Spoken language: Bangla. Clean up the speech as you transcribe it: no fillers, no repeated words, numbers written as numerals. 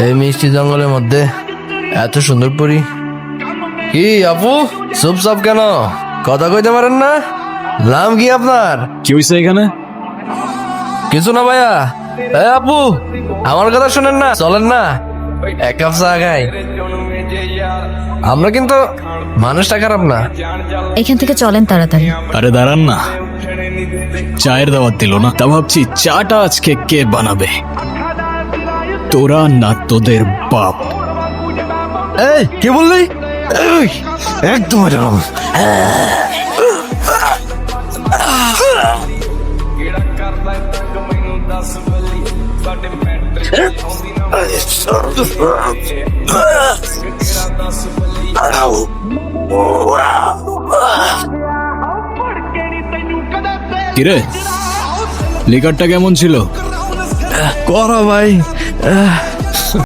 এই মিষ্টি জঙ্গলের মধ্যে এত সুন্দর পরি। কি আপু চুপচাপ কেন, কথা কইতে পারেন না? নাম কি আপনার? কি হয়েছে এখানে? কিছু না ভাইয়া। এই আপু আমার কথা শুনেন না, চলেন না এক কাপ চা খাই। আমরা কিন্তু মানুষটা খারাপ না। এখান থেকে চলেন তাড়াতাড়ি। আরে দাঁড়ান না, চায়ের দাওয়াত দিল না, তা ভাবছি চাটা আজকে কে বানাবে, তোরা না তোদের বাপ? এই কে বললি? এই, একদম এটা না। কিরে, লিকারটা কেমন ছিল? করো ভাই।